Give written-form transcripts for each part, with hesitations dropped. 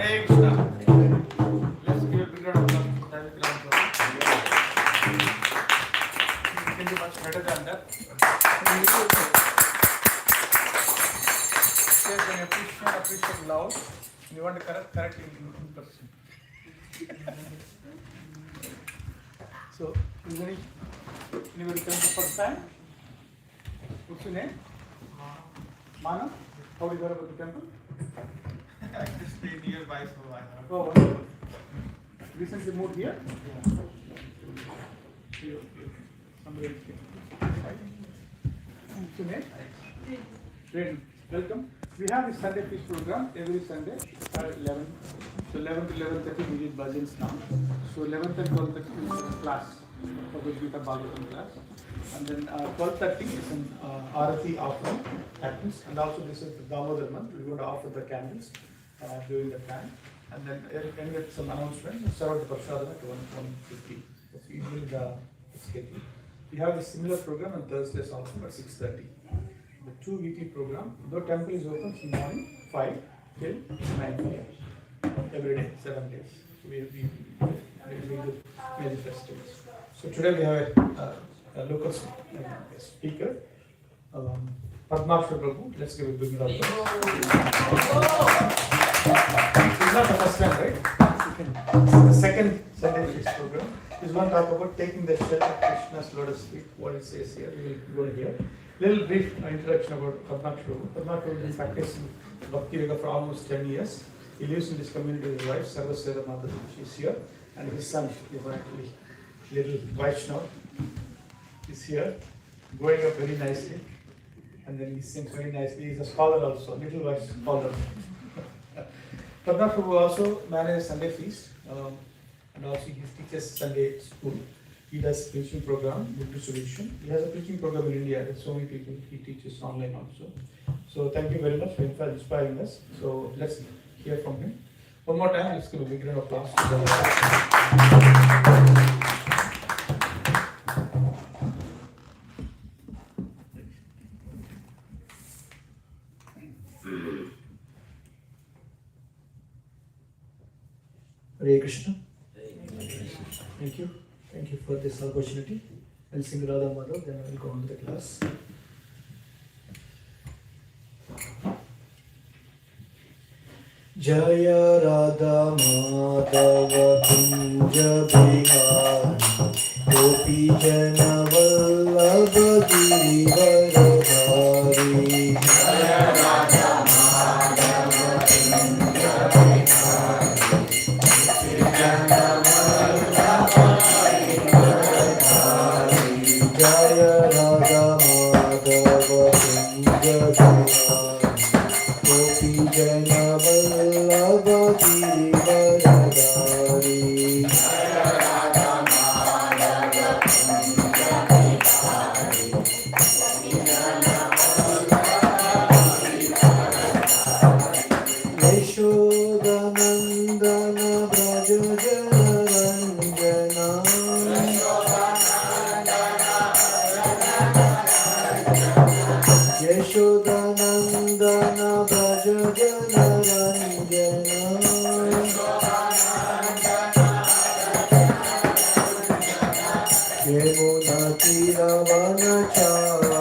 Hare Krishna. Let's give a big round of applause for Prabhu. You can do much better than that. Say when you appreciate loud. You want to correct in person. So, anybody come for first time? What's your name? Mana? How do you hear about the temple? I just stay nearby, so I have. Oh, wonderful. Recently moved here? Yeah. Somebody else came. What's your name? Great. Welcome. We have this Sunday feast program every Sunday at 11. So 11 to 11:30 we did bhajans now. So 11th and 12th is class, Bhagavad Gita Bhagavatam class. And then 12:30 is an Arati offering happens. And also this is the Damodar month. We're going to offer the candles during the time. And then end with some announcements. Serve the Prasada at 1:50. That's usually the schedule. We have a similar program on Thursdays also at 6:30. The 2 weekly program. The temple is open from morning 5 till 9 p.m. every day, 7 days. So we do major festivals. So today we have a local speaker, Padmaksha Prabhu. Let's give a big round of applause. It's not the first time, right? It's the second Sunday feast program. He's going to talk about taking the shell of Krishna's lotus feet. What it says here, we will go here. Little brief introduction about Padmaksha Prabhu. Padmaksha Prabhu has been practicing Bhakti Yoga for almost 10 years. He lives in this community with his wife, Sarvasweta Mother. She's here. And his son, is actually little Vaishnav, is here, growing up very nicely. And then he sings very nicely. He's a scholar also, little Vaishnav scholar. Padmaksha Prabhu also manages Sunday feast. And also he teaches Sunday school. He does preaching program, book distribution. He has a preaching program in India. There's so many people he teaches online also. So thank you very much for inspiring us. So let's hear from him. One more time, let's give a big round of applause. Hare Krishna. Thank you. Thank you for this opportunity. I'll sing Radha Madhav, then I will go on to the class. Jaya Radha Madhava Kunja Bihari Gopi Jana Vallabha Girivaradhari Jaya Radha Madhava Kunja Bihari Gopi Jana Vallabha Girivaradhari Jaya Radha Madhava Kunja Bihari Gopi Jana Vallabha Girivaradhari Jaya Radha Madhava Kunja Bihari Gopi Jana Vallabha Girivaradhari Yashoda Nandana Braja Jana Ranjana Yashoda Nandana Braja Jana Ranjana Yamuna Tira Vanachari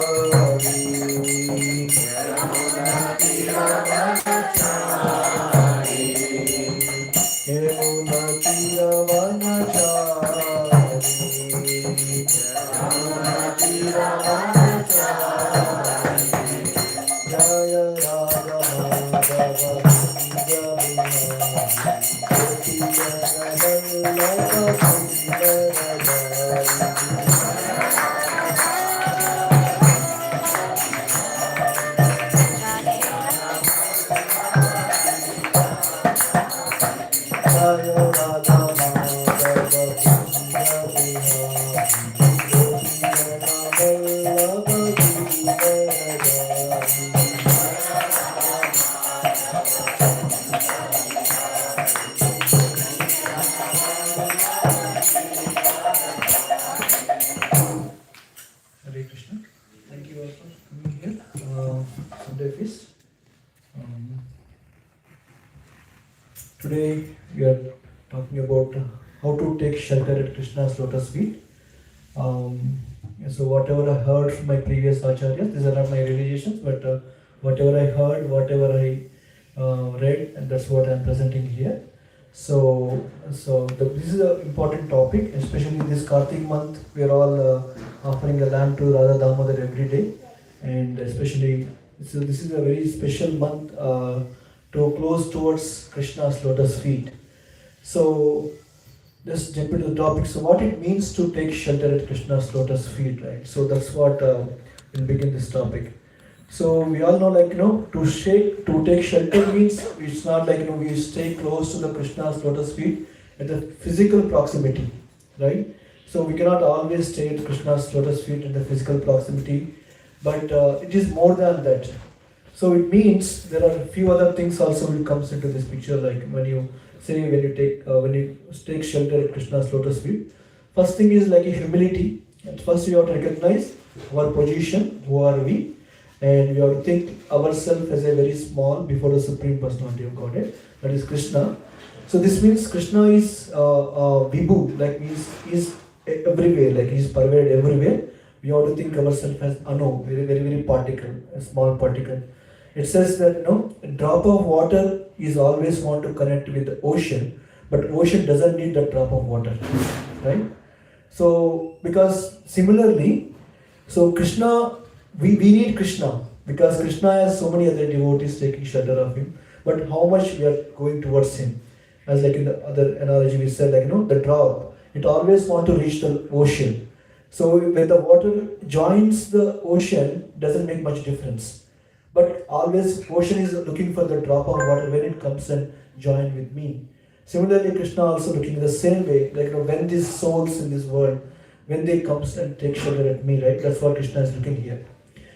Yamuna Tira Vanachari Yamuna Tira Vanachari Yamuna Tira Vanachari Jaya Radha Madhava Kunja Bihari Gopi Jana Vallabha Girivaradhari Jaya Radha Madhava Kunja Bihari Gopi Jana Vallabha Girivaradhari Hare Krishna. Thank you all for coming here. Sunday feast. Today we are talking about how to take shelter at Krishna's lotus feet. So whatever I heard from my previous acharyas, these are not my realizations, but whatever I heard, whatever I read, and that's what I'm presenting here. This is an important topic, especially this Kartik month. We are all offering a lamb to Radha Damodar every day, and especially this is a very special month to close towards Krishna's lotus feet. So let's jump into the topic. So what it means to take shelter at Krishna's lotus feet, right? So that's what we'll begin this topic. So we all know, to take shelter means it's not like we stay close to the Krishna's lotus feet at the physical proximity, right? So we cannot always stay at Krishna's lotus feet in the physical proximity, but it is more than that. So it means there are a few other things also will comes into this picture, like when you take shelter at Krishna's lotus feet. First thing is like a humility. At first we have to recognize our position, who are we, and we have to think ourselves as a very small before the Supreme Personality of Godhead, that is Krishna. So this means Krishna is Vibhu, like is everywhere, like he is pervaded everywhere. We have to think ourselves as Anu, very, very, very particle, a small particle. It says that a drop of water is always want to connect with the ocean, but ocean doesn't need that drop of water, right? So because similarly, so Krishna, we need Krishna because Krishna has so many other devotees taking shelter of him, but how much we are going towards him? As like in the other analogy we said, the drop, it always want to reach the ocean. So when the water joins the ocean, doesn't make much difference. But always ocean is looking for the drop of water when it comes and join with me. Similarly, Krishna also looking the same way, when these souls in this world, when they comes and take shelter at me, right? That's what Krishna is looking here.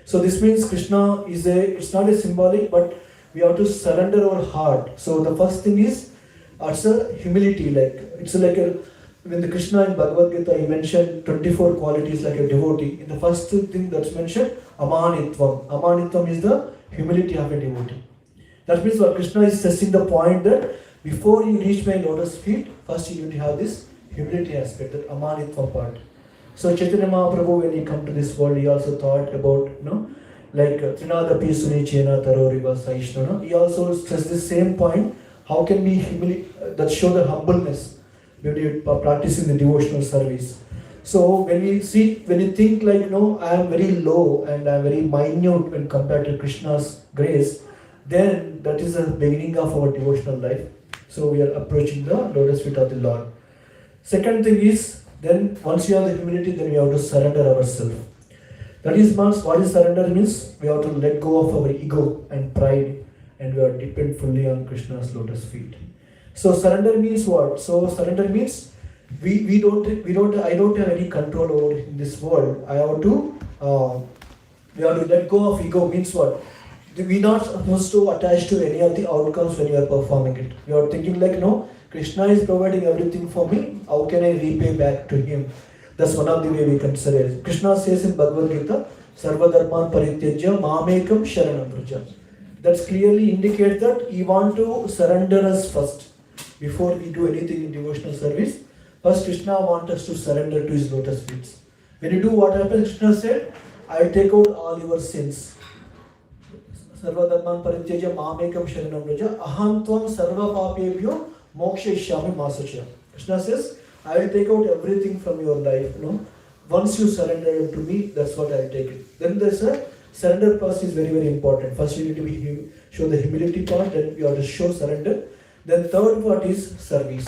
So this means Krishna it's not a symbolic, but we have to surrender our heart. So the first thing is, it's a humility, when the Krishna in Bhagavad Gita, he mentioned 24 qualities like a devotee. In the first thing that's mentioned, Amanitvam. Amanitvam is the humility of a devotee. That means what Krishna is stressing the point that before you reach my lotus feet, first you need to have this humility aspect, that Amanitvam part. So Chaitanya Mahaprabhu, when he come to this world, he also thought about, Trinada Pisuni Chena Taroriva Saishna. He also stressed the same point. How can we that show the humbleness when you are practicing the devotional service. So when you think I am very low and I am very minute when compared to Krishna's grace, then that is the beginning of our devotional life. So we are approaching the lotus feet of the Lord. Second thing is, then once you have the humility, then we have to surrender ourselves. That is what is surrender means. We have to let go of our ego and pride, and we are depend fully on Krishna's lotus feet. So surrender means what? So surrender means I don't have any control over in this world. We have to let go of ego means what? We are not supposed to attach to any of the outcomes when you are performing it. We are thinking Krishna is providing everything for me. How can I repay back to him? That's one of the way we consider it. Krishna says in Bhagavad Gita, Sarva Dharman Parityajya Mamekam Sharanam Vraja. That clearly indicates that he wants to surrender us first. Before we do anything in devotional service, first Krishna wants us to surrender to his lotus feet. When you do what happens, Krishna said, I will take out all your sins. Sarva Dharman Parityaja Mamekam Sharanam Vraja Aham Tvam Sarva Papebhyo Mokshayishyami Masacha. Krishna says, I will take out everything from your life. Once you surrender to me, that's what I will take it. Then there's a surrender process is very, very important. First you need to show the humility part, then you have to show surrender. Then third part is service.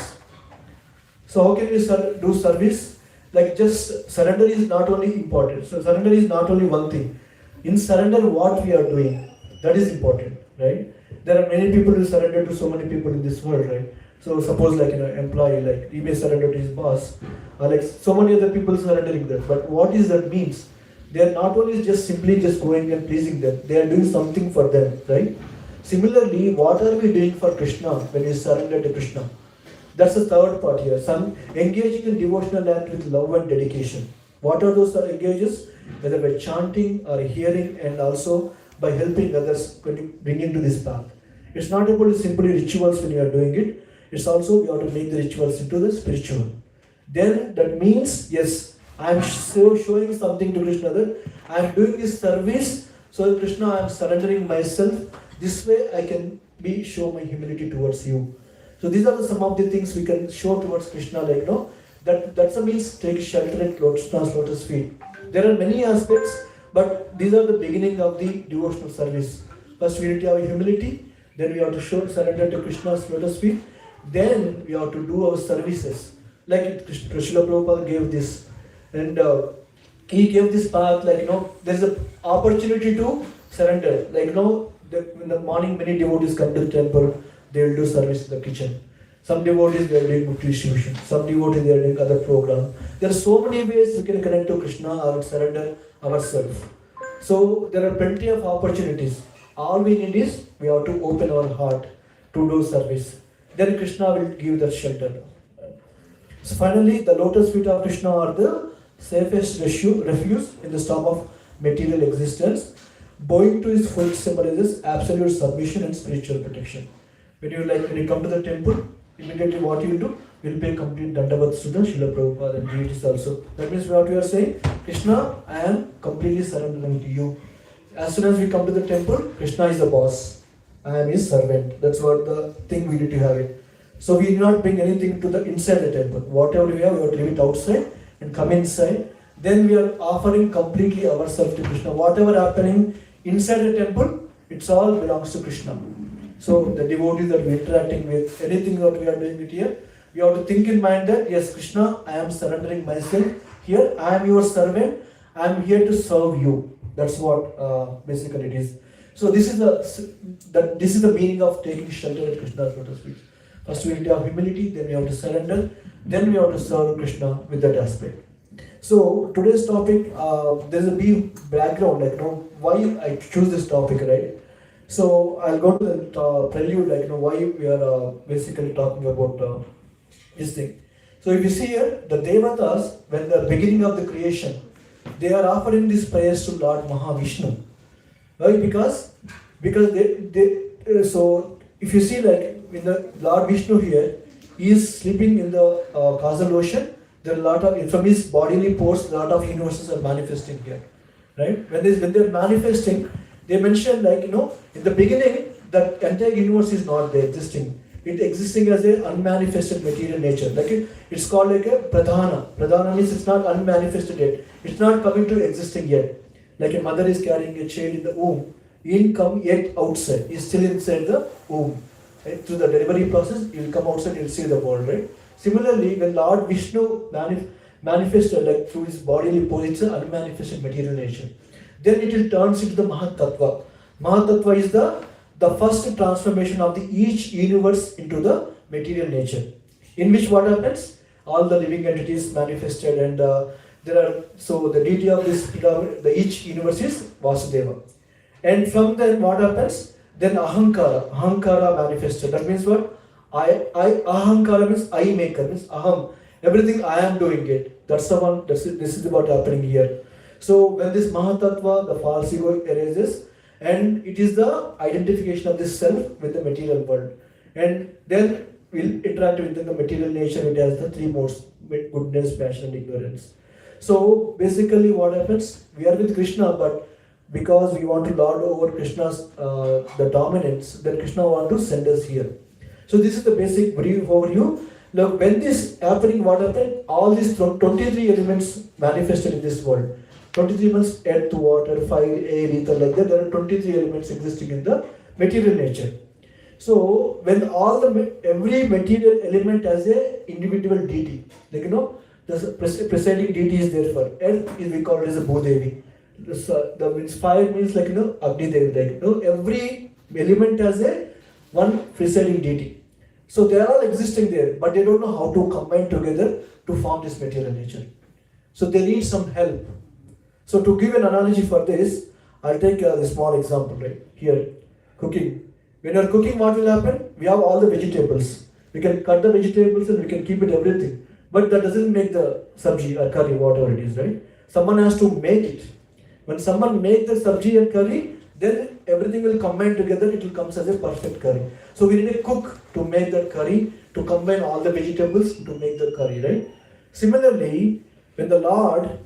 So how can we do service? Just surrender is not only important. So surrender is not only one thing. In surrender, what we are doing, that is important, right? There are many people who surrender to so many people in this world, right? So suppose employee, he may surrender to his boss, or so many other people surrendering that. But what is that means? They are not only simply going and pleasing them. They are doing something for them, right? Similarly, what are we doing for Krishna when we surrender to Krishna? That's the third part here. Engaging in devotional act with love and dedication. What are those engages? Whether by chanting or hearing, and also by helping others bring into this path. It's not about simply rituals when you are doing it, It's also we have to make the rituals into the spiritual. Then that means, yes, I am showing something to Krishna that I am doing this service. So Krishna, I am surrendering myself. This way I can show my humility towards you. So these are some of the things we can show towards Krishna, like that's a means take shelter at Krishna's lotus feet. There are many aspects, but these are the beginning of the devotional service. First we need to have humility, then we have to show surrender to Krishna's lotus feet, then we have to do our services. Like Srila Prabhupada gave this, and he gave this path, like there's an opportunity to surrender. Like in the morning many devotees come to the temple, they will do service in the kitchen. Some devotees they are doing book distribution, some devotees they are doing other program. There are so many ways we can connect to Krishna or surrender ourselves. So there are plenty of opportunities. All we need is we have to open our heart to do service. Then Krishna will give the shelter. So finally, the lotus feet of Krishna are the safest refuge in the storm of material existence. Bowing to his foot symbolizes absolute submission and spiritual protection. When you come to the temple, immediately what you do, you will pay complete dandavats to the Srila Prabhupada and deities also. That means what we are saying, Krishna, I am completely surrendering to you. As soon as we come to the temple, Krishna is the boss. I am his servant. That's what the thing we need to have it. So we do not bring anything to the inside the temple. Whatever we have to leave it outside and come inside. Then we are offering completely ourselves to Krishna. Whatever happening inside the temple, it's all belongs to Krishna. So the devotees that we are interacting with, anything that we are doing it here, we have to think in mind that yes, Krishna, I am surrendering myself here. I am your servant. I am here to serve you. That's what basically it is. So this is the meaning of taking shelter at Krishna's lotus feet. First we need to have humility, then we have to surrender, then we have to serve Krishna with that aspect. So today's topic, there's a big background, like why I choose this topic, right? So I'll go to the prelude, like why we are basically talking about this thing. So if you see here, the Devatas, when the beginning of the creation, they are offering these prayers to Lord Mahavishnu. Why? Because so if you see, like in the Lord Vishnu here, he is sleeping in the causal ocean. There are a lot of, from his bodily pores, a lot of universes are manifesting here, right? When they're manifesting, they mention, like in the beginning, that entire universe is not there existing. It existing as a unmanifested material nature. Like it's called like a pradhana. Pradhana means it's not unmanifested yet. It's not coming to existing yet. Like a mother is carrying a child in the womb. He didn't come yet outside. He's still inside the womb. Right? Through the delivery process, he will come outside, he will see the world, right? Similarly, when Lord Vishnu manifested, like through his bodily pose, it's an unmanifested material nature. Then it will turns into the Mahat Tattva. Mahat Tattva is the first transformation of each universe into the material nature. In which what happens? All the living entities manifested, and so the deity of this each universe is Vasudeva. And from then what happens? Then Ahankara manifested. That means what? Ahankara means I maker, means Aham. Everything I am doing it. That's the one. This is what happening here. So when this Mahatattva, the false ego arises, and it is the identification of this self with the material world. And then we'll interact with the material nature. It has the three modes: goodness, passion, and ignorance. So basically what happens? We are with Krishna, but because we want to lord over Krishna's the dominance, then Krishna want to send us here. So this is the basic brief overview. Look, when this happening, what happened? All these 23 elements manifested in this world. 23 elements: earth, water, fire, air, ether, like that. There are 23 elements existing in the material nature. So when every material element has a individual deity, like the presiding deity is there for earth is we call it as a Bhudevi. The fire means like Agni Devi. Like every element has a one presiding deity. So they are all existing there, but they don't know how to combine together to form this material nature. So they need some help. So to give an analogy for this, I'll take a small example right here. Cooking. When you are cooking, what will happen? We have all the vegetables. We can cut the vegetables and we can keep it everything. But that doesn't make the sabji or curry, whatever it is, right? Someone has to make it. When someone makes the sabji and curry, then everything will combine together, it will come as a perfect curry. So we need a cook to make that curry, to combine all the vegetables to make the curry, right? Similarly, when the Lord,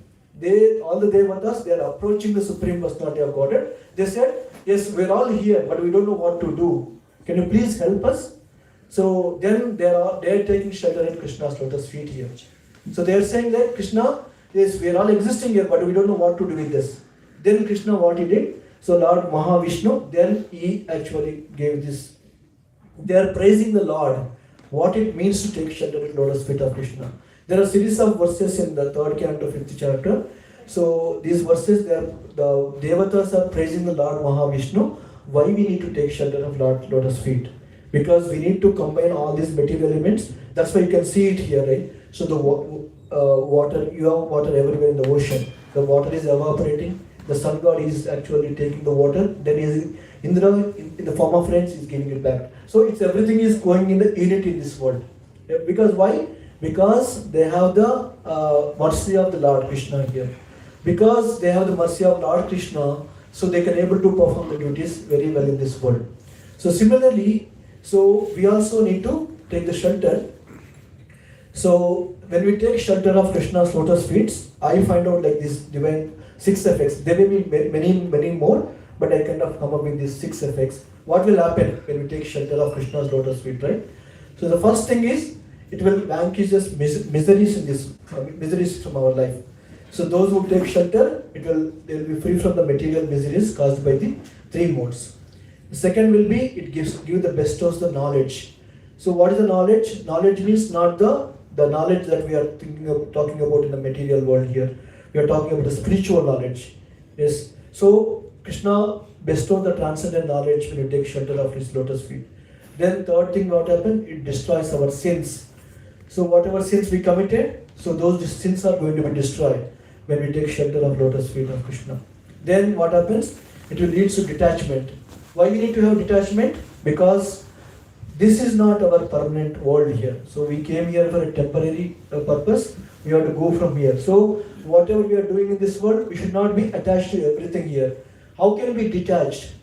all the Devatas, they are approaching the Supreme Personality of Godhead, they said, yes, we're all here, but we don't know what to do. Can you please help us? So then they are taking shelter at Krishna's lotus feet here. So they are saying that Krishna, yes, we are all existing here, but we don't know what to do with this. Then Krishna, what he did? So Lord Mahavishnu, then he actually gave this. They are praising the Lord, what it means to take shelter at lotus feet of Krishna. There are a series of verses in the 3rd canto, 5th chapter. So these verses, the Devatas are praising the Lord Mahavishnu. Why we need to take shelter of Lord Lotus feet? Because we need to combine all these material elements. That's why you can see it here, right? So the water, you have water everywhere in the ocean. The water is evaporating. The sun god is actually taking the water. Then Indra, in the form of rain, is giving it back. So it's everything is going in the unity in this world. Because why? Because they have the mercy of the Lord Krishna here. Because they have the mercy of Lord Krishna, so they can able to perform the duties very well in this world. So similarly, so we also need to take the shelter. So when we take shelter of Krishna's lotus feet, I find out like this divine 6 effects. There may be many more, but I kind of come up with these 6 effects. What will happen when we take shelter of Krishna's lotus feet, right? So the first thing is, it will vanquish us miseries in this miseries from our life. So those who take shelter, they will be free from the material miseries caused by the 3 modes. The second will be, it give the bestows the knowledge. So what is the knowledge? Knowledge means not the knowledge that we are talking about in the material world here. We are talking about the spiritual knowledge. Yes. So Krishna bestows the transcendent knowledge when you take shelter of his lotus feet. Then third thing what happens? It destroys our sins. So whatever sins we committed, so those sins are going to be destroyed when we take shelter of lotus feet of Krishna. Then what happens? It will lead to detachment. Why we need to have detachment? Because this is not our permanent world here. So we came here for a temporary purpose. We have to go from here. So whatever we are doing in this world, we should not be attached to everything here. How can we be detached?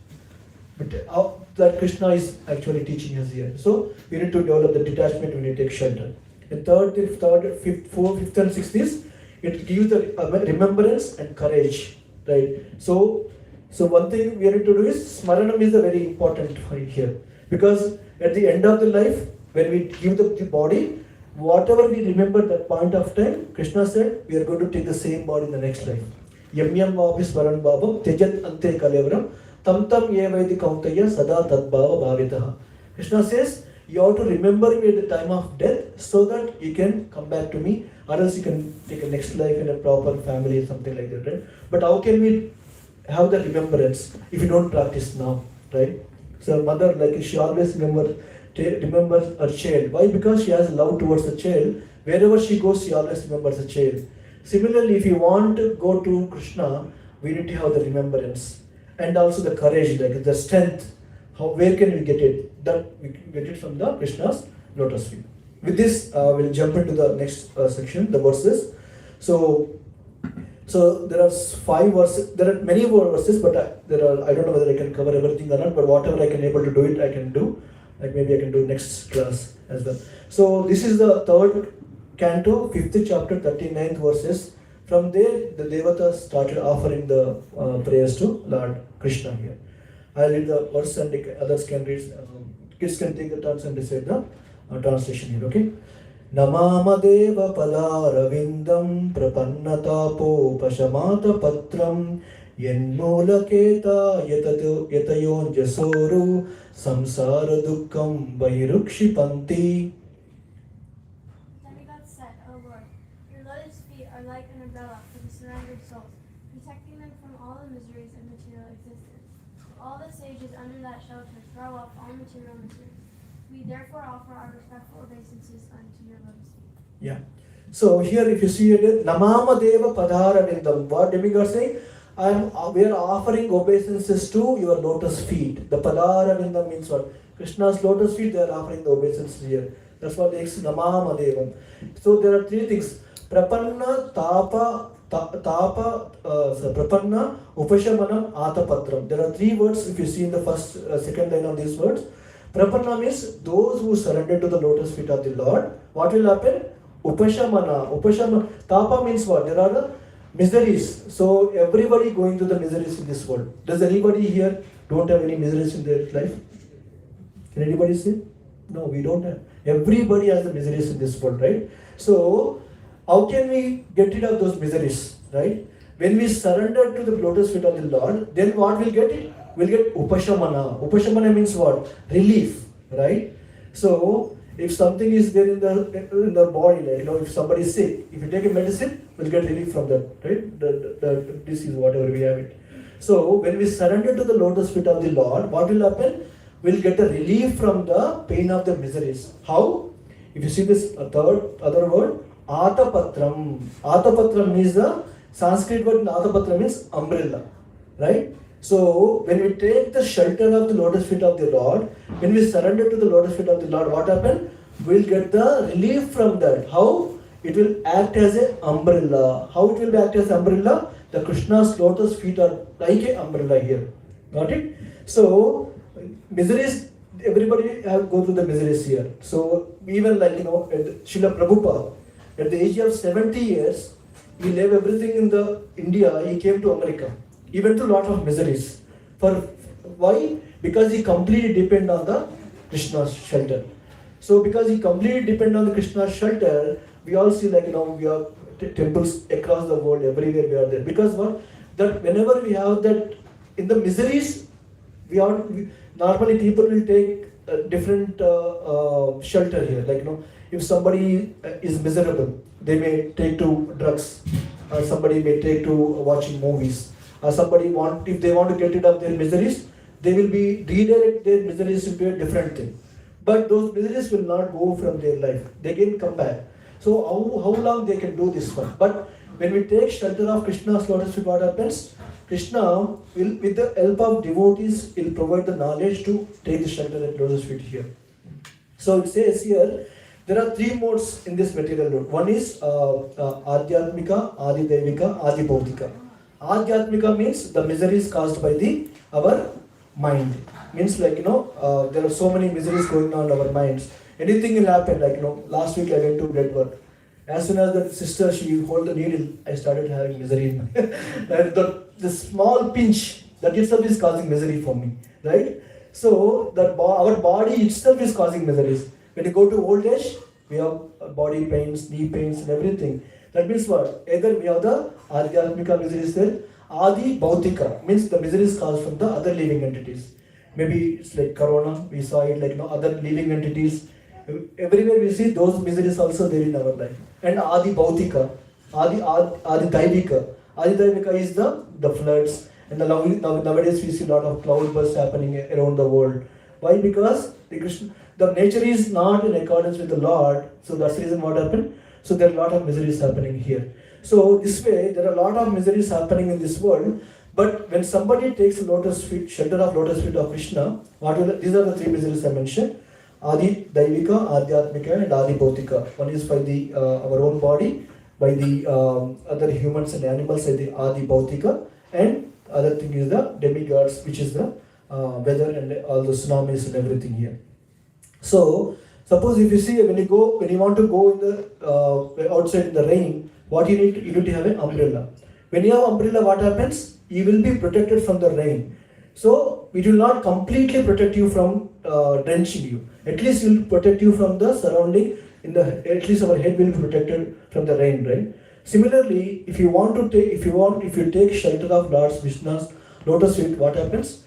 But how, that Krishna is actually teaching us here. So we need to develop the detachment when we take shelter. And third, fifth, and sixth is, it gives the remembrance and courage, right? So one thing we need to do is, smaranam is very important here. Because at the end of the life, when we give the body, whatever we remember that point of time, Krishna said, we are going to take the same body in the next life. Yamyam vapi smaran bhavam tejat ante kalevram tam yevaidi kauntaya sada tadbhava bhavitaha. Krishna says, you have to remember me at the time of death so that you can come back to me, or else you can take a next life in a proper family, something like that, right? But how can we have the remembrance if you don't practice now, right? So mother, like she always remembers her child. Why? Because she has love towards the child. Wherever she goes, she always remembers the child. Similarly, if you want to go to Krishna, we need to have the remembrance and also the courage, like the strength. Where can we get it? That we can get it from the Krishna's lotus feet. With this, we'll jump into the next section, the verses. So there are 5 verses. There are many more verses, but I don't know whether I can cover everything or not. But whatever I can able to do it, I can do. Like maybe I can do next class as well. So this is the 3rd canto, 5th chapter, 39th verses. From there, the Devatas started offering the prayers to Lord Krishna here. I'll read the verse and others can read. Kids can take the turns and recite the translation here, okay? Namama deva padaravindam prapannatapo pashamata patram yenmulaketa yatayon jasoru samsara dukkam bhairukshipanti. Demigod said, O Lord, your lotus feet are like an umbrella for the surrendered souls, protecting them from all the miseries of material existence. All the sages under that shelter throw off all material miseries. We therefore offer our respectful obeisances unto your lotus feet. Yeah. So here if you see it, Namama Deva Padharavindam. What demigod saying? We are offering obeisances to your lotus feet. The Padharavindam means what? Krishna's lotus feet, they are offering the obeisances here. That's what makes Namama Devam. So there are 3 things. Prapanna, Tapa, Tapa, Prapanna, Upashamanam, Atapatram. There are three words if you see in the first, second line of these words. Prapanna means those who surrender to the lotus feet of the Lord. What will happen? Upashamana. Tapa means what? There are the miseries. So everybody going through the miseries in this world. Does anybody here don't have any miseries in their life? Can anybody say? No, we don't have. Everybody has the miseries in this world, right? So how can we get rid of those miseries, right? When we surrender to the lotus feet of the Lord, then what we'll get it? We'll get upashamana. Upashamana means what? Relief, right? So if something is there in the body, like, if somebody is sick, if you take a medicine, we'll get relief from that, right? The disease, whatever we have it. So when we surrender to the lotus feet of the Lord, what will happen? We'll get a relief from the pain of the miseries. How? If you see this other word, Atapatram. Atapatram means the Sanskrit word Atapatram means umbrella, right? So when we take the shelter of the lotus feet of the Lord, when we surrender to the lotus feet of the Lord, what happens? We'll get the relief from that. How? It will act as an umbrella. How it will act as an umbrella? The Krishna's lotus feet are like an umbrella here. Got it? So miseries, everybody have go through the miseries here. So even like Srila Prabhupada, at the age of 70 years, he left everything in the India. He came to America. He went through a lot of miseries. For why? Because he completely depended on the Krishna's shelter. So because he completely depended on the Krishna's shelter, we all see like we have temples across the world, everywhere we are there. Because what? That whenever we have that in the miseries, normally people will take a different shelter here. Like if somebody is miserable, they may take to drugs, or somebody may take to watching movies. Or if they want to get rid of their miseries, they will redirect their miseries into a different thing. But those miseries will not go from their life. They can come back. So how long they can do this one? But when we take shelter of Krishna's lotus feet, what happens? Krishna will, with the help of devotees, will provide the knowledge to take the shelter at lotus feet here. So it says here, there are three modes in this material world. One is Adhyatmika, Adidevika, Adibhautika. Adhyatmika means the miseries caused by our mind. Means like there are so many miseries going on in our minds. Anything will happen. Like last week I went to blood work. As soon as the sister she hold the needle, I started having misery. And the small pinch that itself is causing misery for me, right? So that our body itself is causing miseries. When you go to old age, we have body pains, knee pains, and everything. That means what? Either we have the Adhyatmika miseries there, Adi Bhautika means the miseries caused from the other living entities. Maybe it's like Corona, we saw it like other living entities. Everywhere we see those miseries also there in our life. And Adi Bhautika, Adi Daivika. Adi Daivika is the floods. And nowadays we see a lot of cloud bursts happening around the world. Why? Because the nature is not in accordance with the Lord. So that's the reason what happened. So there are a lot of miseries happening here. So this way, there are a lot of miseries happening in this world. But when somebody takes shelter of lotus feet of Krishna, these are the three miseries I mentioned. Adi Daivika, Adhyatmika and Adi Bhautika. One is by our own body, by the other humans and animals, the Adi Bhautika, and other thing is the demigods, which is the weather and all the tsunamis and everything here. So suppose if you see when you want to go in the outside in the rain, what you need to have an umbrella. When you have umbrella, what happens? You will be protected from the rain. So it will not completely protect you from drenching you. At least it will protect you from the surrounding. At least our head will be protected from the rain, right? Similarly, if you take shelter of Lord Vishnu's lotus feet, what happens?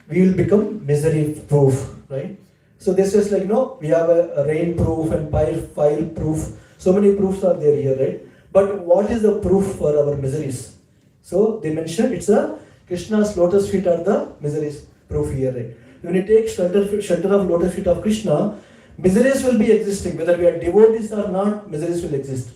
We will become misery proof, right? So this is like we have a rain proof and fire proof. So many proofs are there here, right? But what is the proof for our miseries? So they mentioned it's Krishna's lotus feet are the miseries proof here, right? When you take shelter of lotus feet of Krishna, miseries will be existing. Whether we are devotees or not, miseries will exist.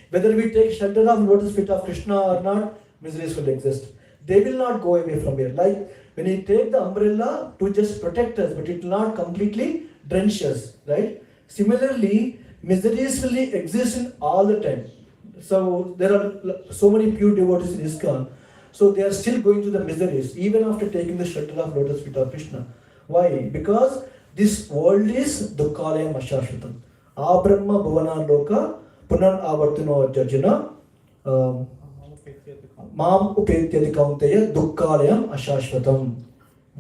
Whether we take shelter of lotus feet of Krishna or not, miseries will exist. They will not go away from here. Like when you take the umbrella to just protect us, but it will not completely drench us, right? Similarly, miseries will exist in all the time. So there are so many pure devotees in ISKCON. So they are still going through the miseries even after taking the shelter of lotus feet of Krishna. Why? Because this world is dukkalayam ashashvatam. Abrahma bhuvana loka punan avartino jajana mam upetyadi kaunteya dukkalayam ashashvatam.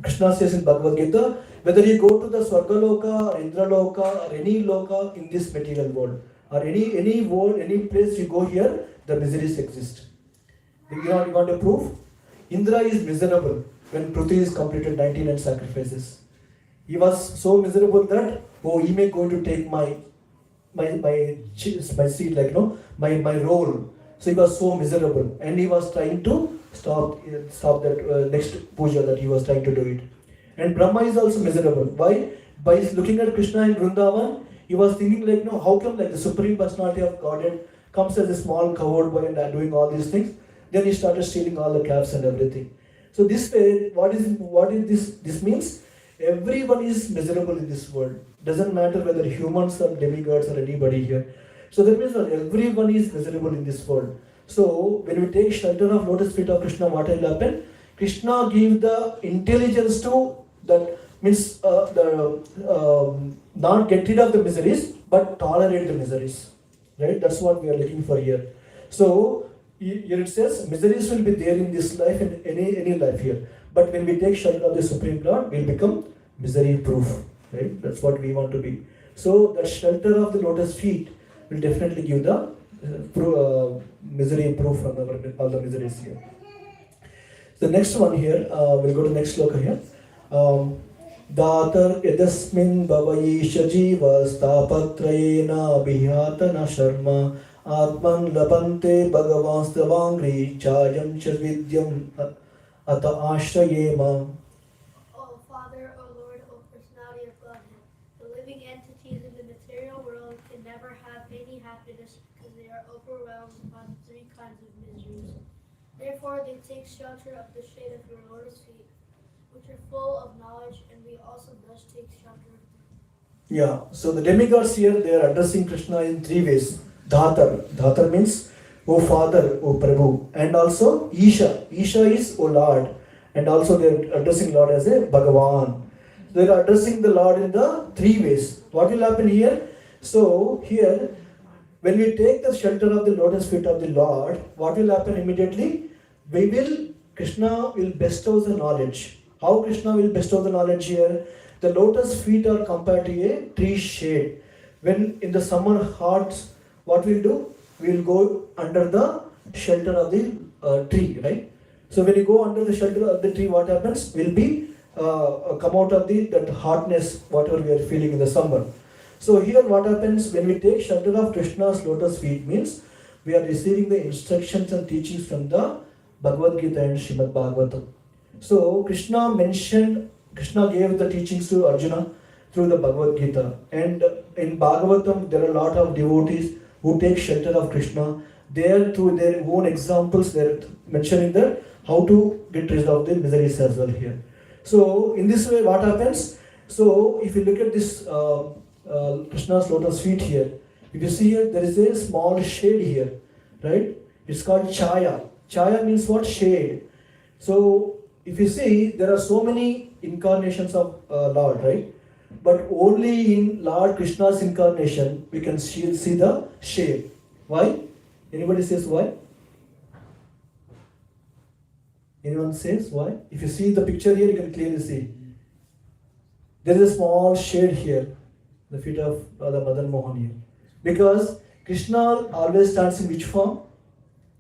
Krishna says in Bhagavad Gita, whether you go to the Swargaloka or Indraloka or any loka in this material world, or any world, any place you go here, the miseries exist. You want a proof? Indra is miserable when Prithvi is completed 99 sacrifices. He was so miserable that, oh, he may going to take my seat, like, my role. So he was so miserable, and he was trying to stop that next puja that he was trying to do it. And Brahma is also miserable. Why? By looking at Krishna in Vrindavan, he was thinking like, how come like the Supreme Personality of Godhead comes as a small coward boy and doing all these things? Then he started stealing all the caps and everything. So this way, what is this? This means everyone is miserable in this world. Doesn't matter whether humans or demigods or anybody here. So that means that everyone is miserable in this world. So when we take shelter of lotus feet of Krishna, what will happen? Krishna gives the intelligence to that means not get rid of the miseries, but tolerate the miseries. Right? That's what we are looking for here. So here it says miseries will be there in this life and any life here. But when we take shelter of the Supreme Lord, we'll become misery proof. Right? That's what we want to be. So the shelter of the lotus feet will definitely give the misery proof from all the miseries here. The next one here, we'll go to next sloka here. Datar yadasmin bhavayisha jiva stapatrayena bhihatana sharma atman lapante bhagavastavangri chayam chasvidyam ata ashrayema. O Father, O Lord, O Personality of Godhead, the living entities in the material world can never have any happiness because they are overwhelmed by the three kinds of miseries. Therefore, they take shelter of the shade of your lotus feet, which are full of knowledge, and we also thus take shelter of them. Yeah, so the demigods here, they are addressing Krishna in three ways. Dhatar. Dhatar means, O Father, O Prabhu. And also Isha. Isha is, O Lord. And also they are addressing Lord as a Bhagavan. They are addressing the Lord in the three ways. What will happen here? So here, when we take the shelter of the lotus feet of the Lord, what will happen immediately? Krishna will bestow the knowledge. How Krishna will bestow the knowledge here? The lotus feet are compared to a tree shade. When in the summer hearts, what we'll do? We'll go under the shelter of the tree, right? So when you go under the shelter of the tree, what happens? Will be come out of that hardness, whatever we are feeling in the summer. So here what happens when we take shelter of Krishna's lotus feet means we are receiving the instructions and teachings from the Bhagavad Gita and Srimad Bhagavatam. So Krishna gave the teachings to Arjuna through the Bhagavad Gita. And in Bhagavatam there are a lot of devotees who take shelter of Krishna. There through their own examples they are mentioning that how to get rid of the miseries as well here. So in this way what happens? So if you look at this Krishna's lotus feet here, if you see here there is a small shade here, right? It's called Chaya. Chaya means what? Shade. So if you see there are so many incarnations of Lord, right? But only in Lord Krishna's incarnation we can see the shade. Why? Anybody says why? Anyone says why? If you see the picture here, you can clearly see. There is a small shade here, the feet of the Madan Mohan here. Because Krishna always stands in which form?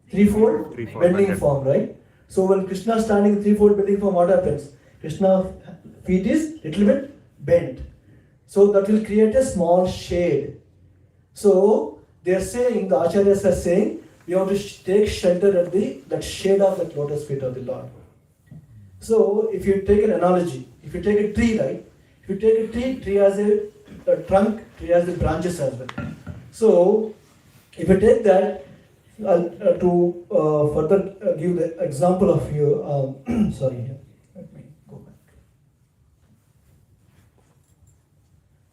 Threefold bending form, right? So when Krishna is standing in threefold bending form, what happens? Krishna's feet is little bit bent. So that will create a small shade. So they are saying, the Acharyas are saying, we have to take shelter at that shade of that lotus feet of the Lord. So if you take an analogy, if you take a tree, right? If you take a tree has a trunk, tree has the branches as well. So if you take that, to further give the example of you, sorry, here. Let me go back.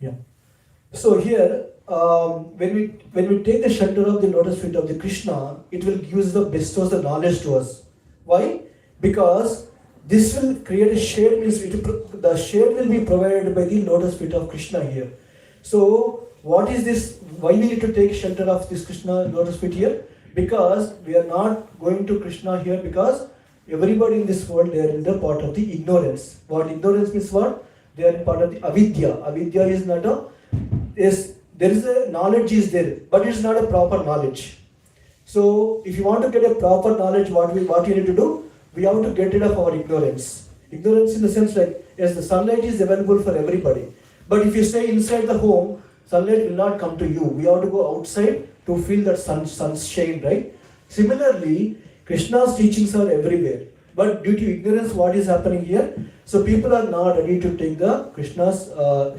Yeah. So here, when we take the shelter of the lotus feet of the Krishna, it will bestows the knowledge to us. Why? Because this will create a shade, means the shade will be provided by the lotus feet of Krishna here. So what is this? Why we need to take shelter of this Krishna lotus feet here? Because we are not going to Krishna here because everybody in this world, they are in the part of the ignorance. What ignorance means what? They are part of the avidya. Avidya is not a, there is a knowledge is there, but it is not a proper knowledge. So if you want to get a proper knowledge, what you need to do? We have to get rid of our ignorance. Ignorance in the sense like, yes, the sunlight is available for everybody. But if you stay inside the home, sunlight will not come to you. We have to go outside to feel that sun's shine, right? Similarly, Krishna's teachings are everywhere. But due to ignorance, what is happening here? So people are not ready to take the Krishna's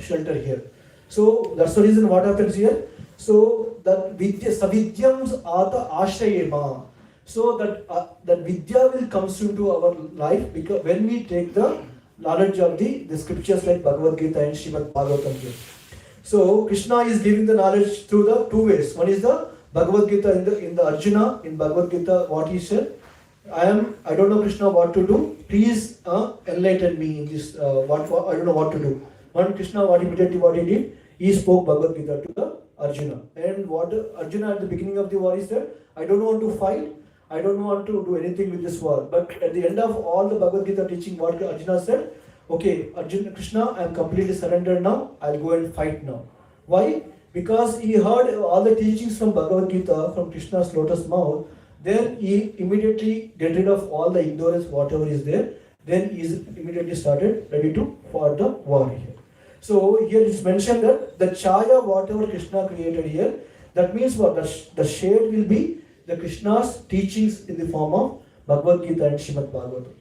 shelter here. So that's the reason what happens here. So that vidya savidyams ata ashrayema. So that vidya will come into our life because when we take the knowledge of the scriptures like Bhagavad Gita and Srimad Bhagavatam here. So Krishna is giving the knowledge through the two ways. One is the Bhagavad Gita in the Arjuna, in Bhagavad Gita, what he said, I don't know Krishna what to do. Please enlighten me in this. I don't know what to do. One Krishna, what he did, he spoke Bhagavad Gita to the Arjuna. And what Arjuna at the beginning of the war is said, I don't want to fight. I don't want to do anything with this war. But at the end of all the Bhagavad Gita teaching, what Arjuna said, okay, Arjuna, Krishna, I am completely surrendered now. I'll go and fight now. Why? Because he heard all the teachings from Bhagavad Gita, from Krishna's lotus mouth. Then he immediately get rid of all the ignorance, whatever is there. Then he immediately started ready to fight the war here. So here it's mentioned that the chaya, whatever Krishna created here, that means what? The shade will be the Krishna's teachings in the form of Bhagavad Gita and Srimad Bhagavatam.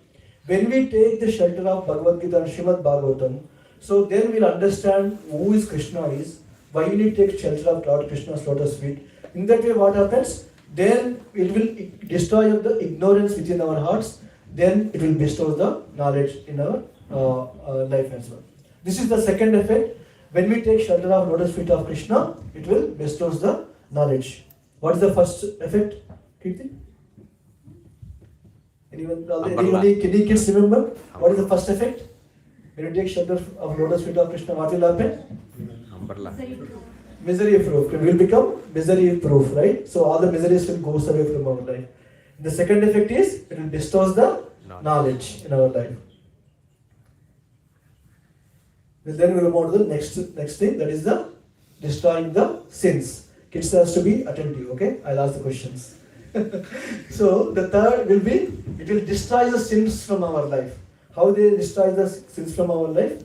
When we take the shelter of Bhagavad Gita and Srimad Bhagavatam, so then we'll understand who is Krishna is, why we need to take shelter of Lord Krishna's lotus feet. In that way, what happens? Then it will destroy the ignorance within our hearts. Then it will bestow the knowledge in our life as well. This is the second effect. When we take shelter of lotus feet of Krishna, it will bestow the knowledge. What is the first effect? Kirti? Any kids remember? What is the first effect? When you take shelter of lotus feet of Krishna, what will happen? Umbrella. Misery proof. We will become misery proof, right? So all the miseries will go away from our life. The second effect is it will bestow the knowledge in our life. And then we will move on to the next thing, that is the destroying the sins. Kids has to be attentive, okay? I'll ask the questions. So the third will be, it will destroy the sins from our life. How they destroy the sins from our life?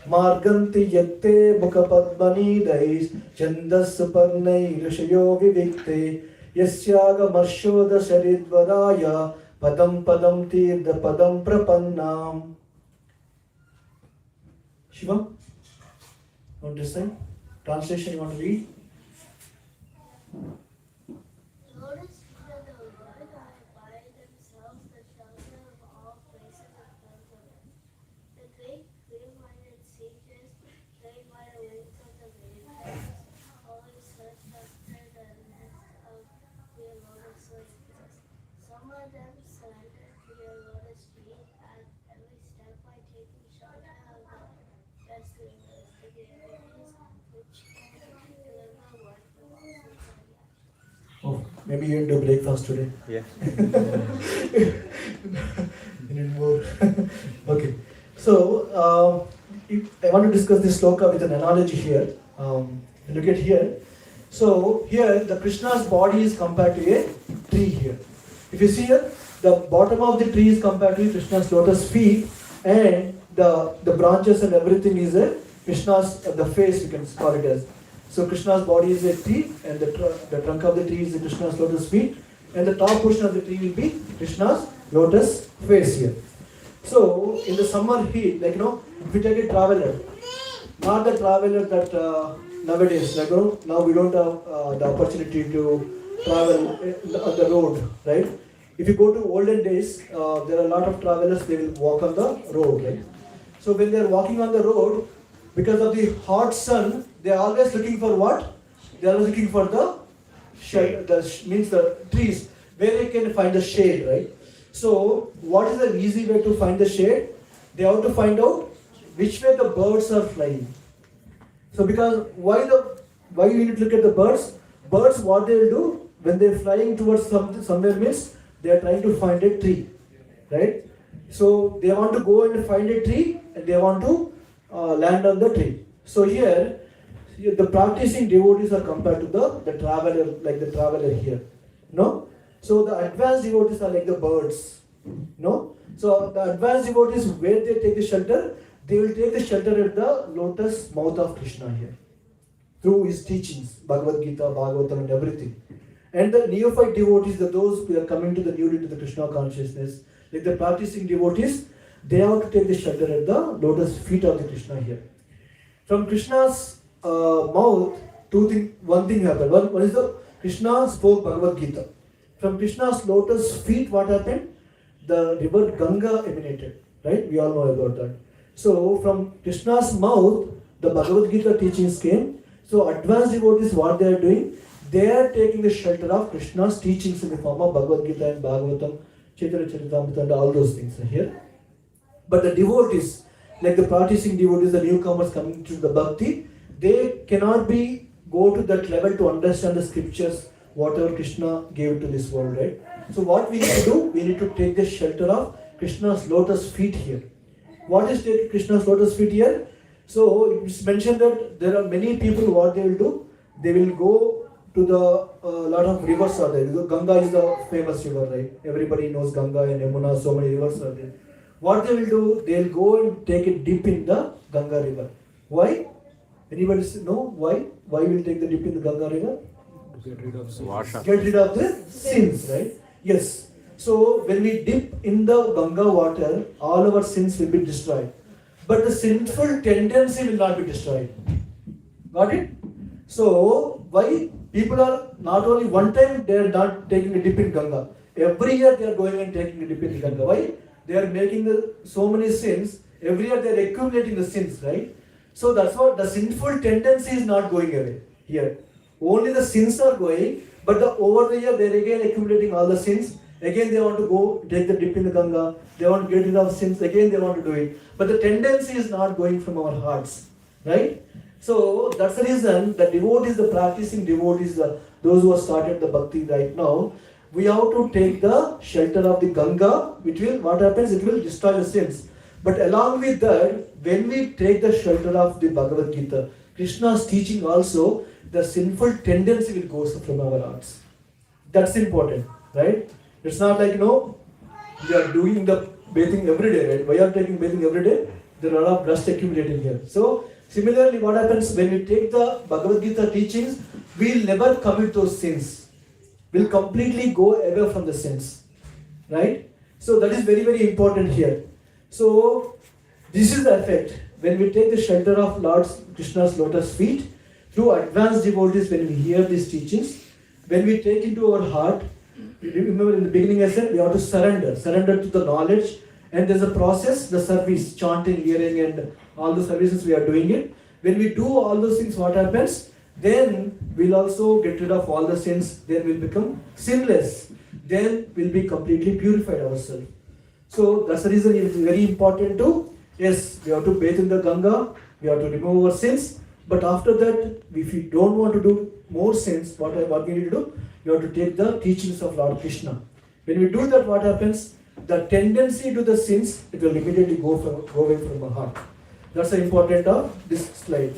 Marganti yatte mukha padmani dais chandas parnai rishayo vivikte yasyaga marshoda sharidvaraya padam padam tirtha padam prapannam. Shiva, on this side, translation you want to read? Lotus feet of the Lord are by themselves the shelter of all places of pleasure. The great clear-minded sages, led by the wings of the Vedas, always search after the nest of your lotus lotus. Some of them surrender to your lotus feet at every step by taking shelter of the best rivers, the deities which deliver one from all sins and actions. Oh, maybe you didn't do breakfast today. Yeah. You need more. Okay. So, I want to discuss this sloka with an analogy here. Look at here. So, here the Krishna's body is compared to a tree here. If you see here, the bottom of the tree is compared to Krishna's lotus feet, and the branches and everything is a Krishna's, the face you can call it as. So Krishna's body is a tree, and the trunk of the tree is Krishna's lotus feet, and the top portion of the tree will be Krishna's lotus face here. So in the summer heat, like if you take a traveler, not the traveler that nowadays, like now we don't have the opportunity to travel on the road, right? If you go to olden days, there are a lot of travelers, they will walk on the road, right? So when they are walking on the road, because of the hot sun, they are always looking for what? They are looking for the shade, means the trees, where they can find the shade, right? So, what is the easy way to find the shade? They have to find out which way the birds are flying. So, because why you need to look at the birds? Birds, what they will do when they are flying towards somewhere means they are trying to find a tree, right? So, they want to go and find a tree, and they want to land on the tree. So here, the practicing devotees are compared to the traveler, like the traveler here. No? So the advanced devotees are like the birds. No? So the advanced devotees, where they take the shelter, they will take the shelter at the lotus mouth of Krishna here. Through his teachings, Bhagavad Gita, Bhagavatam and everything. And the neophyte devotees, those who are coming to the newly to the Krishna consciousness, like the practicing devotees, they have to take the shelter at the lotus feet of the Krishna here. From Krishna's mouth, one thing happened. One is the Krishna spoke Bhagavad Gita. From Krishna's lotus feet, what happened? The river Ganga emanated. Right? We all know about that. So from Krishna's mouth, the Bhagavad Gita teachings came. So advanced devotees, what they are doing? They are taking the shelter of Krishna's teachings in the form of Bhagavad Gita and Bhagavatam, Chaitanya Charitamrita and all those things are here. But the devotees, like the practicing devotees, the newcomers coming to the bhakti, they cannot go to that level to understand the scriptures, whatever Krishna gave to this world, right? So what we need to do, we need to take the shelter of Krishna's lotus feet here. What is taking Krishna's lotus feet here? So it's mentioned that there are many people, what they will do, they will go to the lot of rivers are there. Ganga is the famous river, right? Everybody knows Ganga and Yamuna, so many rivers are there. What they will do, they will go and take a dip in the Ganga river. Why? Anybody know why? Why will take the dip in the Ganga river? Get rid of sin. Get rid of the sins, right? Yes. So when we dip in the Ganga water, all our sins will be destroyed. But the sinful tendency will not be destroyed. Got it? So why people are not only one time they are not taking a dip in Ganga. Every year they are going and taking a dip in Ganga. Why? They are making so many sins. Every year they are accumulating the sins, right? So that's what the sinful tendency is not going away here. Only the sins are going, but over the year they are again accumulating all the sins. Again they want to go take the dip in the Ganga. They want to get rid of sins. Again they want to do it. But the tendency is not going from our hearts, right? So that's the reason the devotees, the practicing devotees, those who have started the bhakti right now, we have to take the shelter of the Ganga, which will, what happens, it will destroy the sins. But along with that, when we take the shelter of the Bhagavad Gita, Krishna's teaching also, the sinful tendency will go from our hearts. That's important, right? It's not like, we are doing the bathing every day, right? Why are you taking bathing every day? There are a lot of dust accumulating here. So, similarly, what happens when we take the Bhagavad Gita teachings, we'll never commit those sins. We'll completely go away from the sins, right? So that is very, very important here. So this is the effect. When we take the shelter of Lord Krishna's lotus feet, through advanced devotees, when we hear these teachings, when we take into our heart, remember in the beginning I said, we have to surrender to the knowledge, and there's a process, the service, chanting, hearing, and all the services we are doing it. When we do all those things, what happens? Then we'll also get rid of all the sins, then we'll become sinless, then we'll be completely purified ourselves. So that's the reason it is very important to, yes, we have to bathe in the Ganga, we have to remove our sins, but after that, if we don't want to do more sins, what we need to do? You have to take the teachings of Lord Krishna. When we do that, what happens? The tendency to the sins, it will immediately go away from our heart. That's the important of this slide,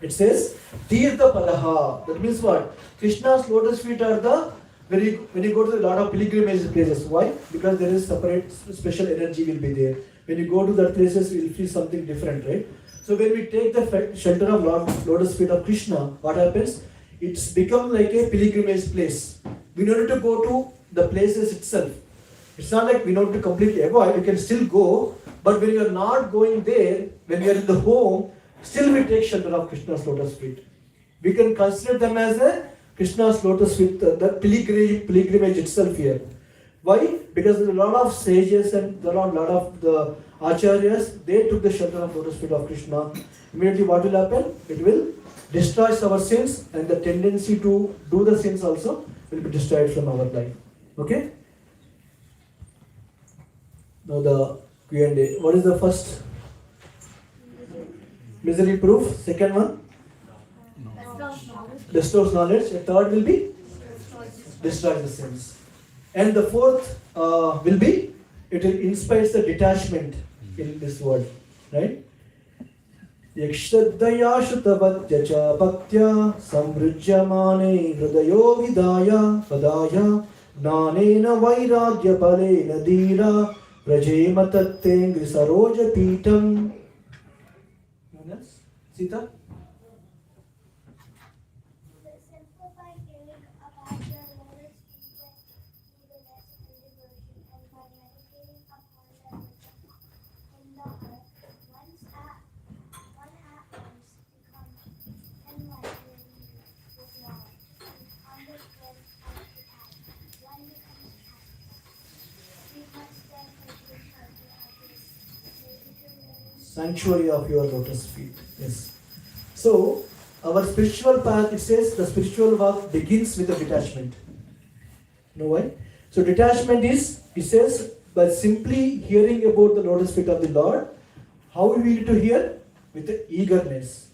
It says, Tirtha Padaha. That means what? Krishna's lotus feet are when you go to a lot of pilgrimage places. Why? Because there is separate, special energy will be there. When you go to that places, you will feel something different, right? So when we take the shelter of lotus feet of Krishna, what happens? It's become like a pilgrimage place. We don't need to go to the places itself. It's not like we don't need to completely avoid. You can still go, but when you are not going there, when you are in the home, still we take shelter of Krishna's lotus feet. We can consider them as a Krishna's lotus feet, the pilgrimage itself here. Why? Because there are a lot of sages and there are a lot of the acharyas, they took the shelter of lotus feet of Krishna. Immediately what will happen? It will destroys our sins, and the tendency to do the sins also will be destroyed from our life. Okay? Now the Q&A. What is the first? Misery proof. Second one? Bestows knowledge. The third will be? Destroys the sins. And the fourth will be, it will inspires the detachment in this world. Right? Yakshadaya Shutavadya Bhaktya Samrujyamane Hridayo Vidaya Padaya Nanena Vairagya Palena Dira Rajema Tattengri Saroja Pitam. Sita? The simplified hearing about your Lotus feet with eagerness and devotion, and by meditating upon them in the heart, one at once becomes enlightened with knowledge, and understood and detached. One becomes happy. We must then pursue shelter of this Sanctuary of your lotus feet. Yes. So, our spiritual path, it says the spiritual path begins with a detachment. You know why? So, detachment is, it says, by simply hearing about the lotus feet of the Lord, how we need to hear? With the eagerness.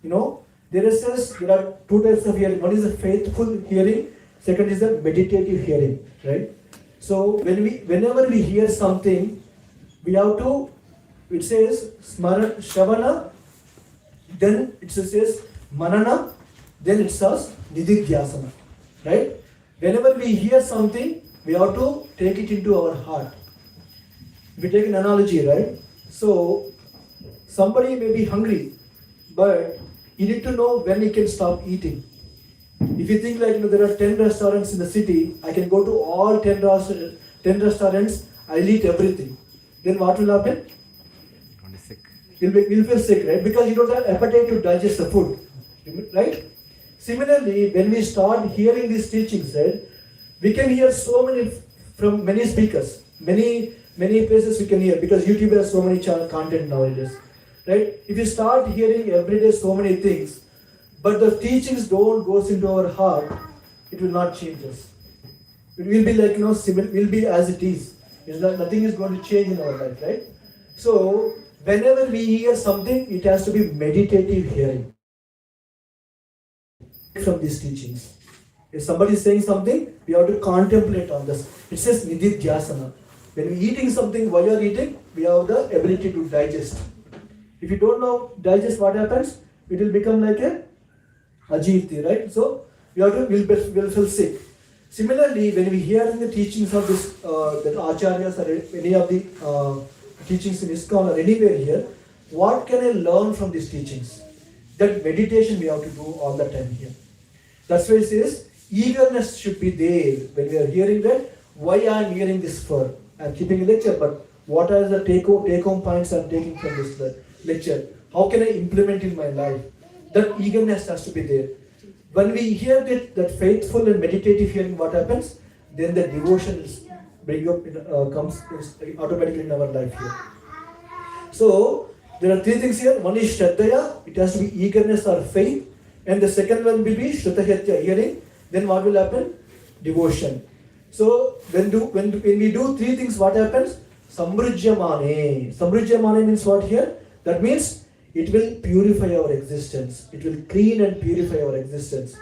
You know, there are two types of hearing. One is the faithful hearing, second is the meditative hearing. Right? So, whenever we hear something, we have to, it says Shravana, then it says Manana, then it says Nididhyasana. Right? Whenever we hear something, we have to take it into our heart. We take an analogy, right? So, somebody may be hungry, but you need to know when you can stop eating. If you think like, there are 10 restaurants in the city, I can go to all 10 restaurants, I'll eat everything. Then what will happen? You'll feel sick, right? Because you don't have appetite to digest the food, right? Similarly, when we start hearing these teachings, right, we can hear so many from many speakers, many places we can hear, because YouTube has so many content nowadays, right? If you start hearing every day so many things, but the teachings don't goes into our heart, it will not change us. It will be like, will be as it is. Nothing is going to change in our life, right? So, whenever we hear something, it has to be meditative hearing from these teachings. If somebody is saying something, we have to contemplate on this. It says Nididhyasana. When we are eating something, while you are eating, we have the ability to digest. If you don't know digest, what happens? It will become like a ajiti, right? So we'll feel sick. Similarly, when we hear the teachings of this, that acharyas or any of the teachings in ISKCON or anywhere here, what can I learn from these teachings? That meditation we have to do all the time here. That's why it says eagerness should be there when we are hearing that. Why I am hearing this for? I am keeping a lecture, but what are the take-home points I am taking from this lecture? How can I implement in my life? That eagerness has to be there. When we hear that faithful and meditative hearing, what happens? Then the devotion comes automatically in our life here. So there are three things here. One is Shraddhaya, it has to be eagerness or faith. And the second one will be Shrutatya, hearing. Then what will happen? Devotion. So when we do three things, what happens? Samrujyamane. Samrujyamane means what here? That means it will purify our existence. It will clean and purify our existence.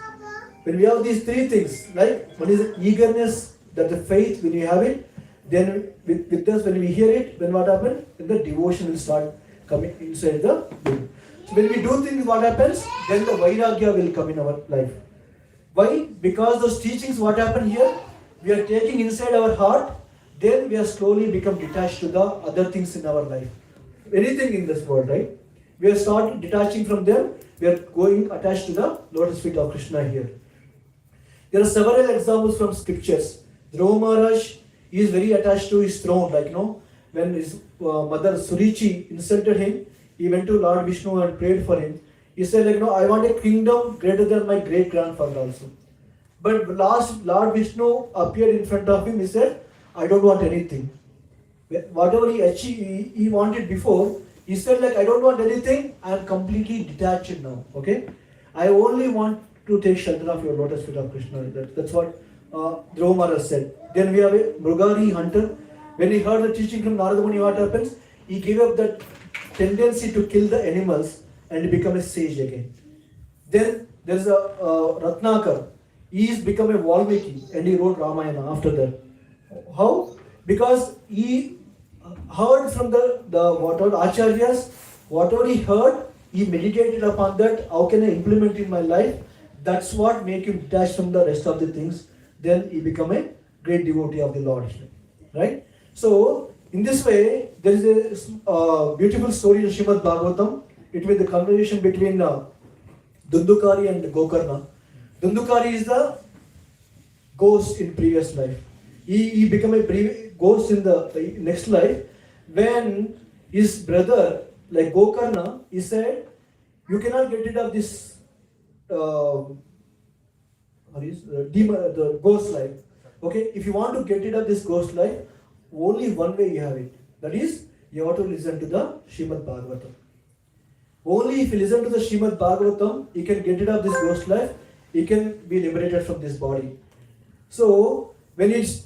When we have these three things, like one is eagerness, that the faith, when you have it, then with us, when we hear it, then what happens? Then the devotion will start coming inside the being. So when we do things, what happens? Then the vairagya will come in our life. Why? Because those teachings, what happened here? We are taking inside our heart, then we are slowly become detached to the other things in our life. Anything in this world, right? We are starting detaching from them, we are going attached to the lotus feet of Krishna here. There are several examples from scriptures. Dhruva Maharaj is very attached to his throne, when his mother Surichi insulted him, he went to Lord Vishnu and prayed for him. He said, I want a kingdom greater than my great grandfather also. But last Lord Vishnu appeared in front of him, he said, I don't want anything. Whatever he achieved, he wanted before, he said I don't want anything, I am completely detached now. Okay? I only want to take shelter of your lotus feet of Krishna. That's what Dhruva Maharaj said. Then we have a Mrugari hunter. When he heard the teaching from Narada Muni, what happens? He gave up that tendency to kill the animals and become a sage again. Then there is a Ratnakar. He is become a Valmiki and he wrote Ramayana after that. How? Because he heard from the whatever acharyas, whatever he heard, he meditated upon that. How can I implement in my life? That's what make him detached from the rest of the things. Then he become a great devotee of the Lord, right? So in this way, there is a beautiful story in Srimad Bhagavatam. It will be the conversation between Dundukari and Gokarna. Dundukari is the ghost in previous life. He become a ghost in the next life. When his brother, like Gokarna, he said, you cannot get rid of this the ghost life. Okay, if you want to get rid of this ghost life, only one way you have it. That is, you have to listen to the Srimad Bhagavatam. Only if you listen to the Srimad Bhagavatam, you can get rid of this ghost life. You can be liberated from this body. So when he's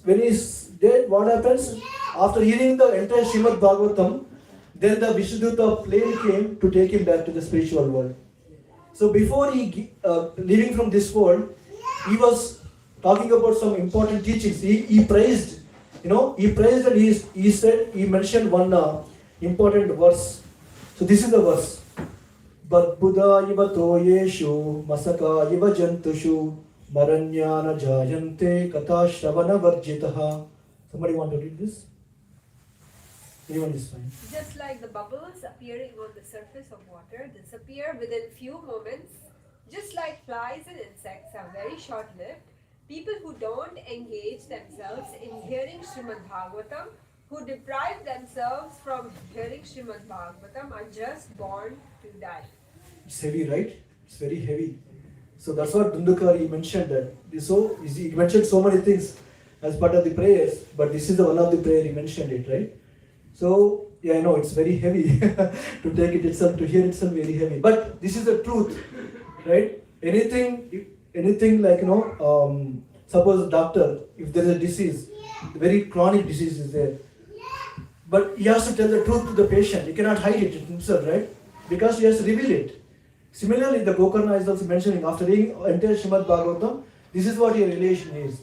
dead, what happens? After hearing the entire Srimad Bhagavatam, then the Vishuddhuta plane came to take him back to the spiritual world. So before he leaving from this world, he was talking about some important teachings. He praised, he praised and he said, he mentioned one important verse. So this is the verse. Bad Buddha iva toyeshu masaka iva jantushu maranyana jayante kata shravana varjitaha. Somebody want to read this? Anyone is fine. Just like the bubbles appearing on the surface of water disappear within few moments, just like flies and insects are very short-lived, people who don't engage themselves in hearing Srimad Bhagavatam, who deprive themselves from hearing Srimad Bhagavatam, are just born to die. It's heavy, right? It's very heavy. So that's what Dundukari mentioned that. So he mentioned so many things as part of the prayers, but this is the one of the prayer he mentioned it, right? So yeah, I know it's very heavy to take it itself, to hear itself very heavy. But this is the truth, right? Anything like suppose doctor, if there is a disease, very chronic disease is there, but he has to tell the truth to the patient. He cannot hide it himself, right? Because he has to reveal it. Similarly, the Gokarna is also mentioning after reading entire Srimad Bhagavatam, this is what your relation is.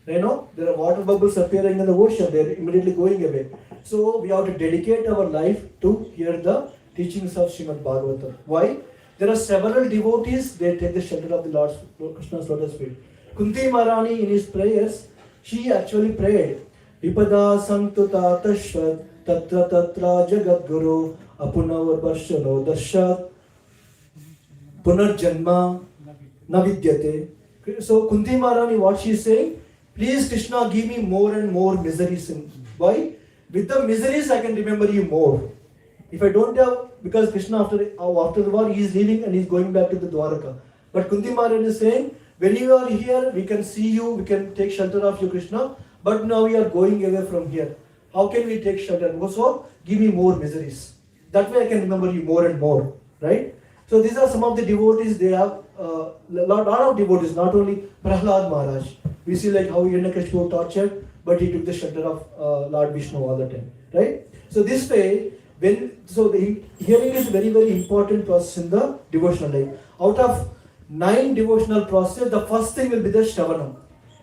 There are water bubbles appearing in the ocean, they are immediately going away. So we have to dedicate our life to hear the teachings of Srimad Bhagavatam. Why? There are several devotees, they take the shelter of the Lord Krishna's lotus feet. Kunti Maharani in his prayers, she actually prayed, Vipada Santu Tatashvat Tatra Tatra Jagat Guru Apunavar Varshano Darshat Punarjanma Navidyate. So Kunti Maharani, what she is saying, please Krishna, give me more and more miseries. Why? With the miseries I can remember you more. If I don't have, because Krishna after the war he is leaving and he is going back to the Dwaraka. But Kunti Maharani is saying, when you are here, we can see you, we can take shelter of you, Krishna. But now we are going away from here. How can we take shelter? So give me more miseries. That way I can remember you more and more, right? So these are some of the devotees. They have lot of devotees, not only Prahlad Maharaj. We see like how Hiranyakashipu was tortured, but he took the shelter of Lord Vishnu all the time, right? So this way, the hearing is very, very important process in the devotional life. Out of 9 devotional processes, the first thing will be the Shravanam.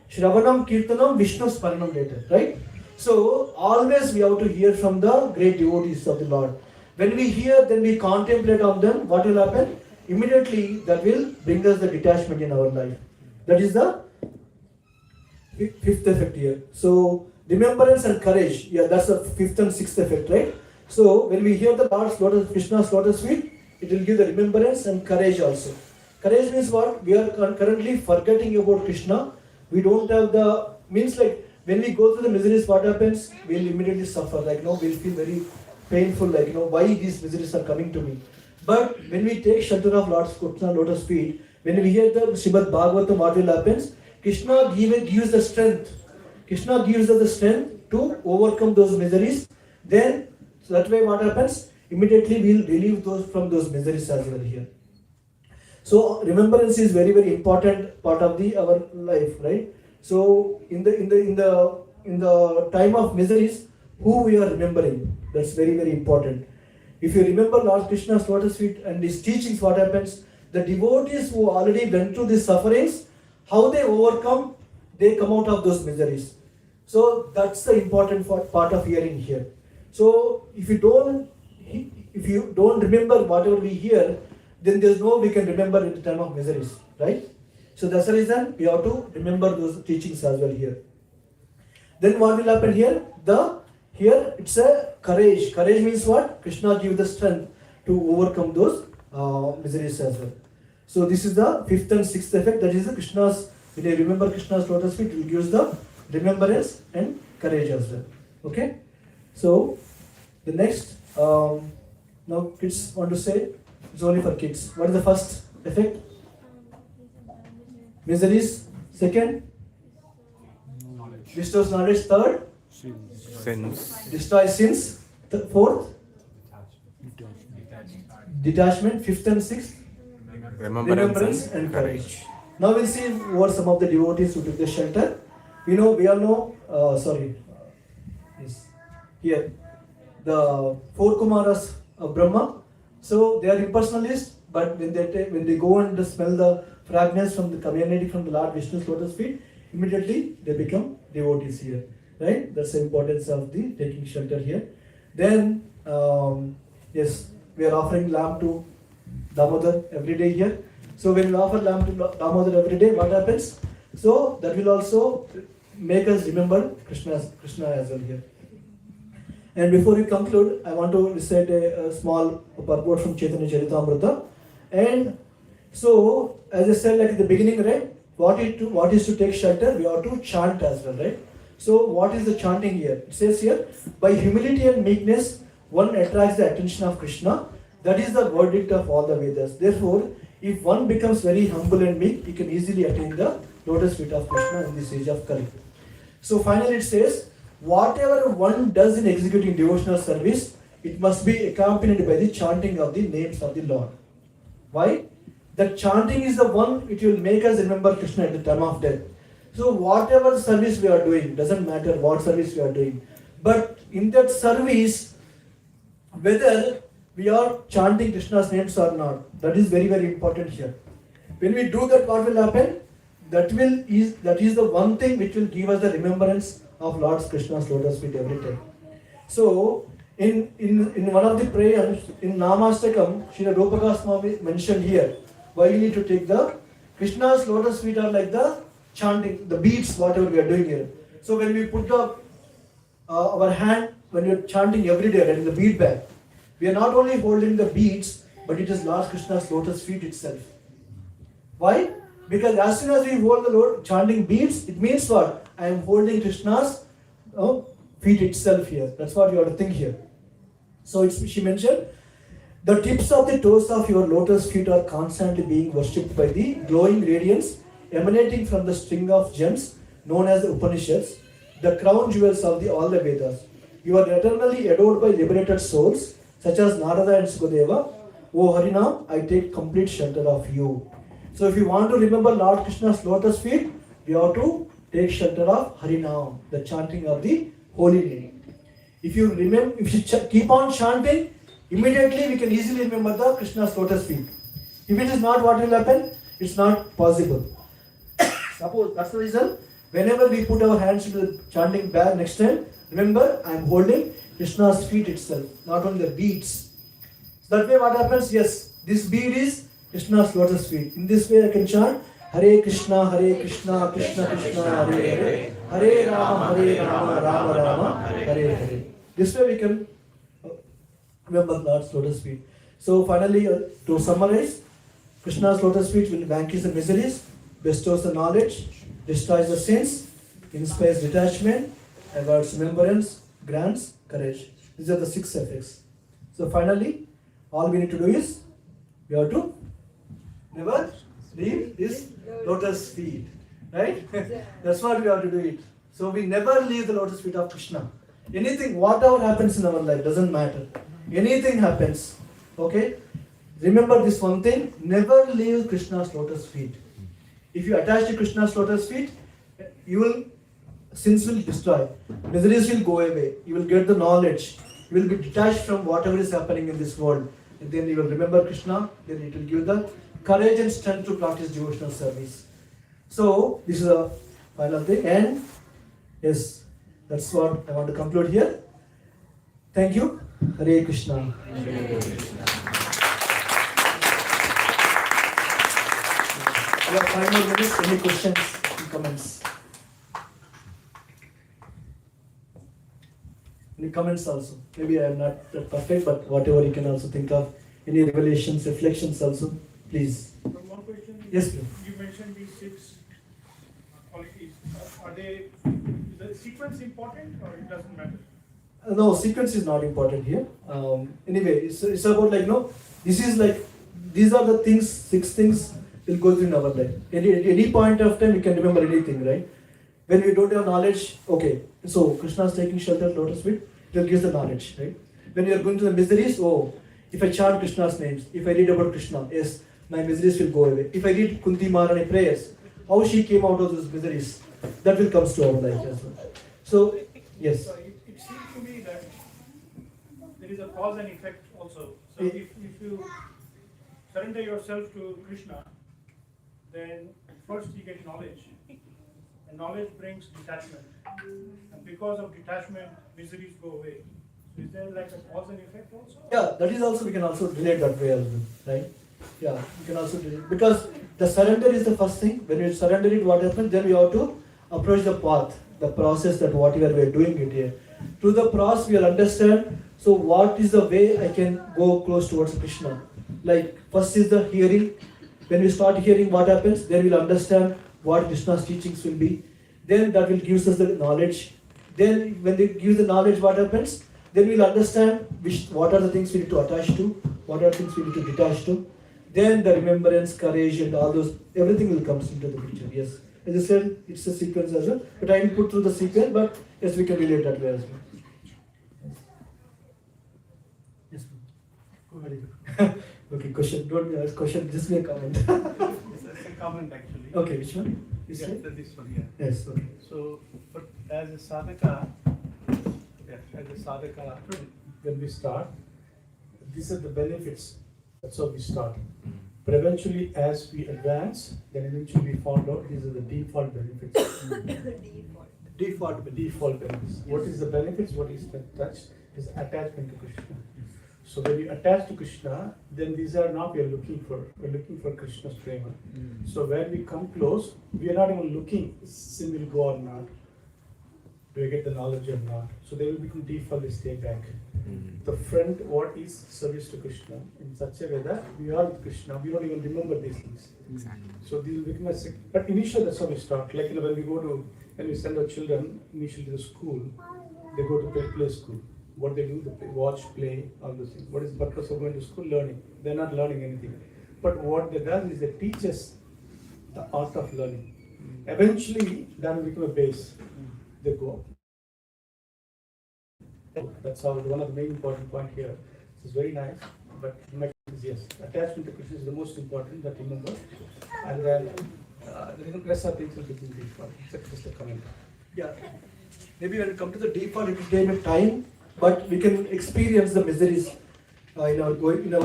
Shravanam, Kirtanam, Vishnu Sparanam later, right? So always we have to hear from the great devotees of the Lord. When we hear, then we contemplate on them, what will happen? Immediately that will bring us the detachment in our life. That is the 5th effect here. So remembrance and courage, yeah, that's the 5th and 6th effect, right? So when we hear the Lord's lotus, Krishna's lotus feet, it will give the remembrance and courage also. Courage means what? We are currently forgetting about Krishna. We don't have the, means like when we go through the miseries, what happens? We'll immediately suffer, like we'll feel very painful, like why these miseries are coming to me. But when we take shelter of Lord's Krishna lotus feet, when we hear the Srimad Bhagavatam, what will happen? Krishna gives the strength. Krishna gives us the strength to overcome those miseries. Then, so that way what happens? Immediately we will relieve those from those miseries as well here. So remembrance is very very important part of the our life, right? So in the time of miseries, who we are remembering, that's very very important. If you remember Lord Krishna's lotus feet and his teachings, what happens? The devotees who already went through these sufferings, how they overcome, they come out of those miseries. So that's the important part of hearing here. So if you don't remember whatever we hear, then there's no we can remember in the time of miseries, right? So that's the reason we have to remember those teachings as well here. Then what will happen here? Here it's a courage. Courage means what? Krishna gives the strength to overcome those miseries as well. So this is the fifth and sixth effect. That is the Krishna's. When you remember Krishna's lotus feet, it gives the remembrance and courage as well. Okay. So the next. Now kids want to say. It's only for kids. What is the first effect? Miseries. Second. Bestows knowledge. Third. Sins. Destroys sins. Fourth. Detachment. Fifth and sixth. Remembrance and courage. Now we'll see who are some of the devotees who took the shelter. We all know. Yes. Here, the four Kumaras of Brahma. So they are impersonalists, but when they go and smell the fragrance from the community from the Lord Vishnu's lotus feet, immediately they become devotees here. Right? That's the importance of the taking shelter here. Then, yes, we are offering lamb to Damodar every day here. So when we offer lamb to Damodar every day, what happens? So that will also make us remember Krishna as well here. And before we conclude, I want to recite a small purport from Chaitanya Charitamrita. And so, as I said, like at the beginning, right? What is to take shelter? We have to chant as well, right? So, what is the chanting here? It says here, by humility and meekness, one attracts the attention of Krishna. That is the verdict of all the Vedas. Therefore, if one becomes very humble and meek, he can easily attain the lotus feet of Krishna in this age of Kali. So finally it says, whatever one does in executing devotional service, it must be accompanied by the chanting of the names of the Lord. Why? That chanting is the one which will make us remember Krishna at the time of death. So whatever service we are doing, doesn't matter what service we are doing, but in that service, whether we are chanting Krishna's names or not, that is very very important here. When we do that, what will happen? That is the one thing which will give us the remembrance of Lord Krishna's lotus feet every time. So in one of the prayers in Namastakam, Srila Rupa Goswami mentioned here why you need to take the Krishna's lotus feet are like the chanting, the beats, whatever we are doing here. So when we put our hand, when you're chanting every day, right, in the beat bag, we are not only holding the beads, but it is Lord Krishna's lotus feet itself. Why? Because as soon as we hold the Lord chanting beads, it means what? I am holding Krishna's feet itself here. That's what you have to think here. So she mentioned, the tips of the toes of your lotus feet are constantly being worshipped by the glowing radiance emanating from the string of gems known as the Upanishads, the crown jewels of all the Vedas. You are eternally adored by liberated souls such as Narada and Sukadeva. O Harinam, I take complete shelter of you. So if you want to remember Lord Krishna's lotus feet, we have to take shelter of Harinam, the chanting of the holy name. If you keep on chanting, immediately we can easily remember the Krishna's lotus feet. If it is not, what will happen? It's not possible. Suppose that's the reason. Whenever we put our hands into the chanting bag next time, remember I am holding Krishna's feet itself, not only the beads. So that way what happens? Yes, this bead is Krishna's lotus feet. In this way I can chant Hare Krishna, Krishna Krishna, Hare Hare, Hare Rama, Rama Rama, Hare Hare. This way we can remember Lord's lotus feet. So finally, to summarize, Krishna's lotus feet will vanquish the miseries, bestows the knowledge, destroys the sins, inspires detachment, awards remembrance, grants courage. These are the 6 effects. So finally, all we need to do is, we have to never leave this lotus feet. Right? That's what we have to do it. So we never leave the lotus feet of Krishna. Anything, whatever happens in our life, doesn't matter. Anything happens. Okay? remember this one thing, never leave Krishna's lotus feet. If you attach to Krishna's lotus feet, sins will destroy, miseries will go away, you will get the knowledge, you will be detached from whatever is happening in this world. And then you will remember Krishna, then it will give the courage and strength to practice devotional service. So, this is a final thing, and yes, that's what I want to conclude here. Thank you. Hare Krishna. We have 5 more minutes. Any questions, comments? Any comments also? Maybe I am not that perfect, but whatever you can also think of. Any revelations, reflections also, please. One question. Yes, please. You mentioned these 6 qualities. Are they, is the sequence important or it doesn't matter? No, sequence is not important here. Anyway, it's about like, this is like, these are the things, 6 things will go through in our life. At any point of time, we can remember anything, right? When we don't have knowledge, okay, so Krishna is taking shelter of lotus feet, it will give the knowledge, right? When you are going through the miseries, if I chant Krishna's names, if I read about Krishna, yes, my miseries will go away. If I read Kunti Maharani prayers, how she came out of those miseries, that will come to our life as well. So, yes. So it seems to me that there is a cause and effect also. So if you surrender yourself to Krishna, then first you get knowledge. And knowledge brings detachment. And because of detachment, miseries go away. So is there like a cause and effect also? Yeah, that is also, we can also relate that way as well, right? Yeah, we can also relate. Because the surrender is the first thing. When you surrender it, what happens? Then we have to approach the path, the process that whatever we are doing it here. Through the process, we will understand, so what is the way I can go close towards Krishna? Like, first is the hearing. When we start hearing, what happens? Then we'll understand what Krishna's teachings will be. Then that will give us the knowledge. Then when they give the knowledge, what happens? Then we'll understand what are the things we need to attach to, what are the things we need to detach to. Then the remembrance, courage, and all those, everything will come into the picture. Yes. As I said, it's a sequence as well. But I didn't put through the sequence, but yes, we can relate that way as well. Yes. Very good. Okay, question. Don't ask question. Just make a comment. It's a comment actually. Okay, which one? This one, yeah. Yes. Okay. So, but as a sadhaka, when we start, these are the benefits. That's how we start. But eventually, as we advance, then eventually we found out these are the default benefits. Default benefits. What is the benefits? What is the touch? Is attachment to Krishna. So when you attach to Krishna, then these are not we are looking for. We're looking for Krishna's prema. So when we come close, we are not even looking, sin will go or not. Do I get the knowledge or not? So they will become default, they stay back. The front, what is service to Krishna in such a way that we are with Krishna, we don't even remember these things. Exactly. So these will become but initially that's how we start. Like when we send our children initially to the school, they go to play school. What they do, they watch, play, all those things. What is the purpose of going to school? Learning. They're not learning anything. But what they do is they teach us the art of learning. Eventually, that will become a base. They go. That's how one of the main important point here. This is very nice, but my yes, attachment to Krishna is the most important. That remember, and then the rest of things will become default. Just a comment. Yeah. Maybe when we come to the default, it will take time, but we can experience the miseries in our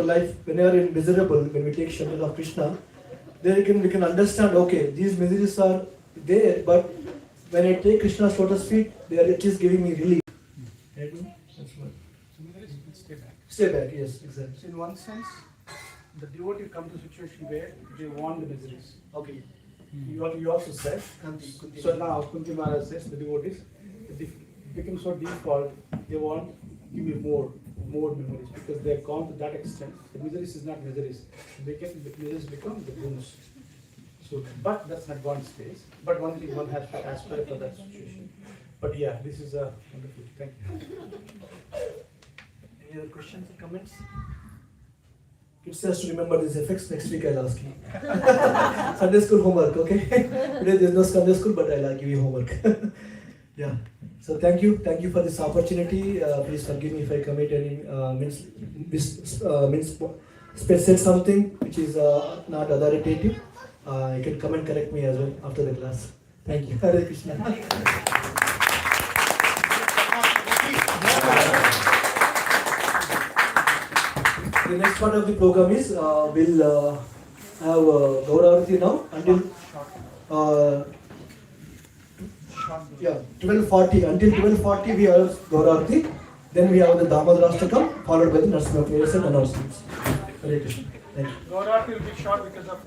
life. When we are miserable, when we take shelter of Krishna, then we can understand. Okay, these miseries are there, but when I take Krishna's lotus feet, they are at least giving me relief. That's what. So miseries will stay back. Stay back. Yes, exactly. So in one sense, the devotee come to a situation where they want the miseries. Okay. You also said. So now Kunti Maharaj says the devotees become so default. They want give me more memories because they have gone to that extent. The miseries is not miseries. The miseries become the bonus. So, but that's an advanced stage. But one thing one has to aspire for that situation. But yeah, this is a wonderful. Thank you. Any other questions or comments? It says to remember these effects. Next week I'll ask you. Sunday school homework, okay? Today there's no Sunday school, but I'll give you homework. Yeah. So thank you for this opportunity. Please forgive me if I commit any said something which is not authoritative, you can come and correct me as well after the class. Thank you. Hare Krishna. The next part of the program is we'll have Gauravati now until 12:40. Until 12:40 we have Gauravati. Then we have the Damodarashtakam followed by the Narasimha prayers and announcements. Hare Krishna. Thank you. Gaurav will be short because of